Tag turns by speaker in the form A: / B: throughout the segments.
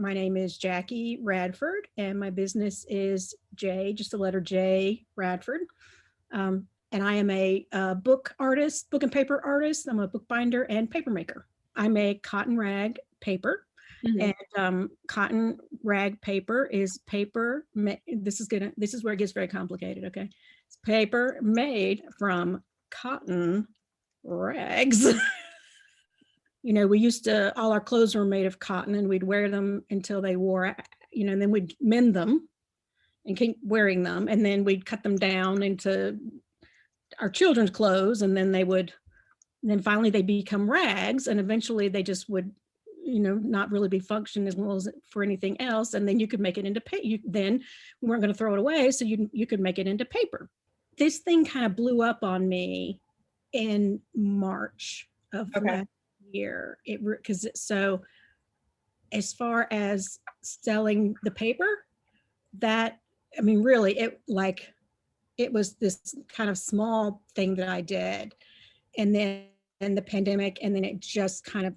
A: My name is Jackie Radford, and my business is J, just the letter J, Radford. And I am a book artist, book and paper artist. I'm a bookbinder and paper maker. I make cotton rag paper,
B: Mhm.
A: and cotton rag paper is paper. This is where it gets very complicated. Okay, it's paper made from cotton rags. We used to, all our clothes were made of cotton and we'd wear them until they wore, and then we'd mend them and keep wearing them. And then we'd cut them down into our children's clothes. And then finally they become rags. And eventually they just would, not really be function as well as for anything else. And then you could make it into paper. Then we weren't going to throw it away. So you could make it into paper. This thing kind of blew up on me in March of
B: Okay.
A: last year. So as far as selling the paper, that I mean, really, it was this kind of small thing that I did, and then the pandemic, and then it just kind of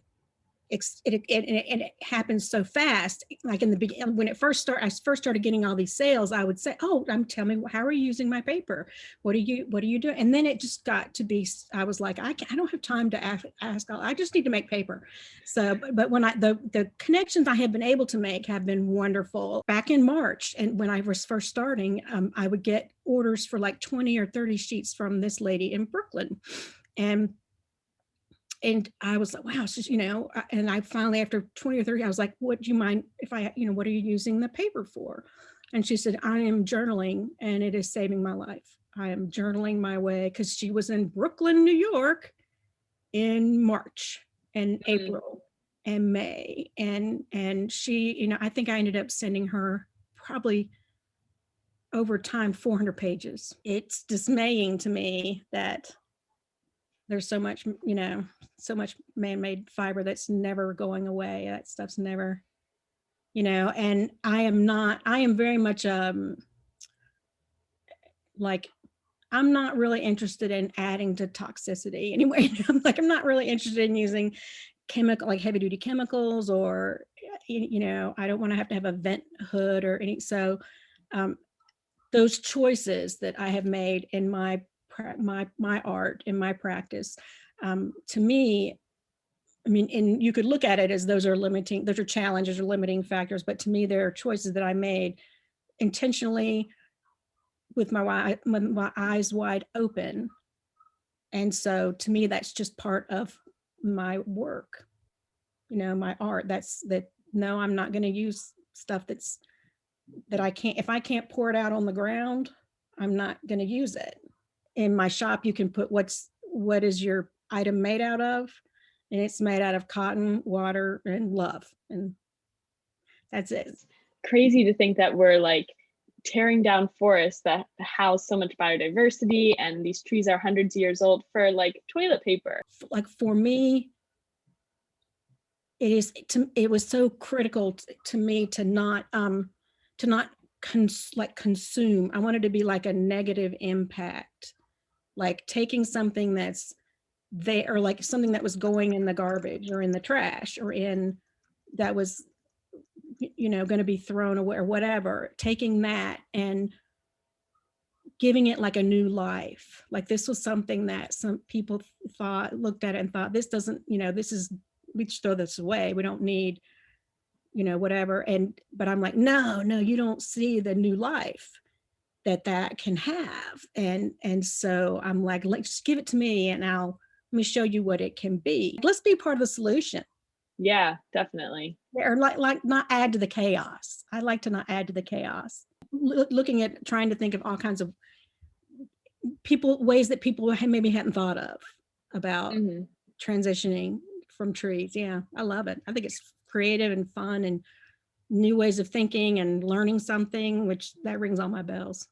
A: it happened so fast. Like in the beginning, when I first started getting all these sales, I would say, "Oh, tell me, how are you using my paper? What are you doing?" And then it just got to be, I was like, I don't have time to ask. I just need to make paper. So, but when the connections I have been able to make have been wonderful. Back in March, and when I was first starting, I would get orders for like 20 or 30 sheets from this lady in Brooklyn, and I was like, wow, and I finally, after 20 or 30, I was like, what do you mind if what are you using the paper for? And she said, I am journaling and it is saving my life. I am journaling my way, because she was in Brooklyn, New York in March and
B: Mhm.
A: April and May. And she, I think I ended up sending her probably over time 400 pages. It's dismaying to me that there's so much man-made fiber that's never going away. That stuff's never, and I am very much like, I'm not really interested in adding to toxicity anyway. I'm not really interested in using like heavy duty chemicals, or I don't want to have a vent hood or any. So um, those choices that I have made in my art, in my practice, to me, I mean, and you could look at it as those are challenges or limiting factors, but to me, there are choices that I made intentionally with my eyes wide open. And so to me, that's just part of my work, my art. No, I'm not going to use stuff that I can't, if I can't pour it out on the ground, I'm not going to use it. In my shop, you can put what is your item made out of? And it's made out of cotton, water, and love. And that's it.
B: It's crazy to think that we're like tearing down forests that house so much biodiversity, and these trees are hundreds of years old for like toilet paper.
A: Like for me, it was so critical to me to not consume. I wanted to be like a negative impact, like taking something that's there, or like something that was going in the garbage or in the trash or in that was going to be thrown away or whatever, taking that and giving it like a new life. Like this was something that some people looked at it and thought, this doesn't, we just throw this away, we don't need, whatever. But I'm like, no, you don't see the new life that can have. And so I'm like, just give it to me and let me show you what it can be. Let's be part of the solution.
B: Yeah, definitely.
A: Or like not add to the chaos. I like to not add to the chaos. Looking at trying to think of all kinds of ways that people maybe hadn't thought of about
B: Hmm.
A: transitioning from trees. Yeah, I love it. I think it's creative and fun and new ways of thinking and learning something, which that rings all my bells.